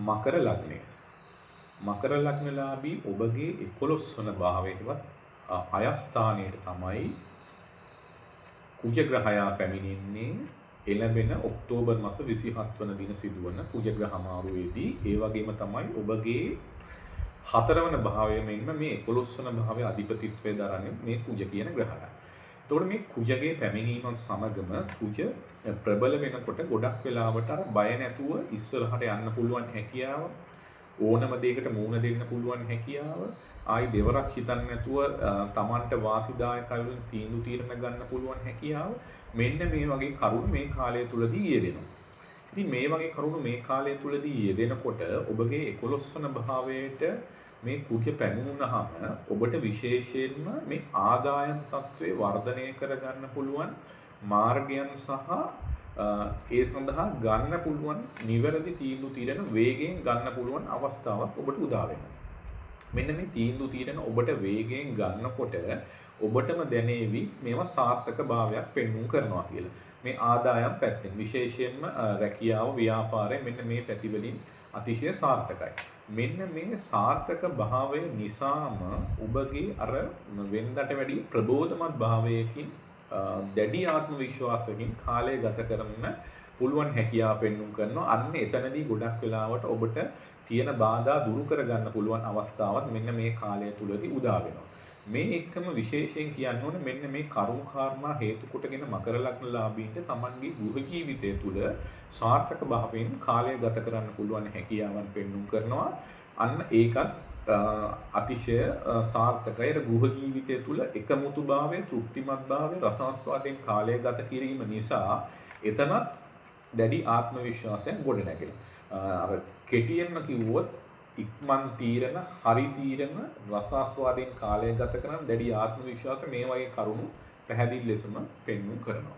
මකර ලග්නය. මකර ලග්නලාභී ඔබගේ 11 වන භාවයේවත් අයස්ථානයේ තමයි කුජ ග්‍රහයා පැමිණෙන්නේ එළඹෙන ඔක්තෝබර් මාස 27 වන දින සිදුවන කුජ ග්‍රහ මාරුවේදී. ඒ වගේම තමයි ඔබගේ 4 වන භාවයේ මෙන්න මේ 11 වන භාවයේ අධිපතිත්වය දරන්නේ මේ කුජ කියන ග්‍රහයා. එතකොට මේ කුජගේ පැමිණීමත් සමගම කුජ ප්‍රබල වෙනකොට ගොඩක් වෙලාවට අර බය නැතුව ඉස්සරහට යන්න පුළුවන් හැකියාව, ඕනම දෙයකට මුහුණ දෙන්න පුළුවන් හැකියාව, ආයි දෙවරක් හිතන්න නැතුව Tamanට වාසිදායක අයුරින් තීන්දුව తీරන ගන්න පුළුවන් හැකියාව මෙන්න මේ වගේ කරුණු මේ කාලය තුලදී යෙදෙනවා. ඉතින් මේ වගේ කරුණු මේ කාලය තුලදී යෙදෙනකොට ඔබගේ 11 වන භාවයට මේ කුජ පැමුණුනහම ඔබට විශේෂයෙන්ම මේ ආදායම් තත්ත්වය වර්ධනය කරගන්න පුළුවන් මාර්ගයන් සහ ඒ සඳහා ගන්න පුළුවන් නිවැරදි තීන්දුව తీරන වේගයෙන් ගන්න පුළුවන් අවස්ථාවක් ඔබට උදා වෙනවා. මෙන්න මේ තීන්දුව తీරන ඔබට වේගයෙන් ගන්නකොට ඔබටම දැනේවි මේවා සාර්ථක භාවයක් පෙන්වුම් කරනවා කියලා. මේ ආදායම් පැත්තෙන් විශේෂයෙන්ම රැකියාව ව්‍යාපාරය මෙන්න මේ පැතිවලින් අතිශය සාර්ථකයි. මෙන්න මේ සාර්ථක භාවය නිසාම ඔබගේ අර වෙනදට වැඩි ප්‍රබෝධමත් භාවයකින් දැඩි ආත්ම විශ්වාසකින් කාලය ගත කරන්න පුළුවන් හැකියාව පෙන්වුම් කරනවා. අන්න එතනදී ගොඩක් වෙලාවට ඔබට තියෙන බාධා දුරු කරගන්න පුළුවන් අවස්ථාවක් මෙන්න මේ කාලය තුලදී උදා වෙනවා. මේ එක්කම විශේෂයෙන් කියන්න ඕනේ මෙන්න මේ කරුණු කාරණා හේතු කොටගෙන මකර ලග්නලාභීන්ට තමන්ගේ ගෘහ ජීවිතය තුල සාර්ථක භාවයෙන් කාලය ගත කරන්න පුළුවන් හැකියාවන් පෙන්වුම් කරනවා. අන්න ඒකත් අතිශය සාර්ථකයි. ගෘහ ජීවිතය තුළ එකමුතුභාවය, තෘප්තිමත්භාවය, රසාස්වාදයෙන් කාලය ගත කිරීම නිසා එතනත් දැඩි ආත්ම විශ්වාසයක් ගොඩ නැගෙනවා. අර කෙටියෙන්ම කිව්වොත් ඉක්මන් තීරණ, හරි තීරණ, රසාස්වාදයෙන් කාලය ගත කරන දැඩි ආත්ම විශ්වාස මේ වගේ කරුණු පැහැදිලි ලෙසම පෙන්වුම් කරනවා.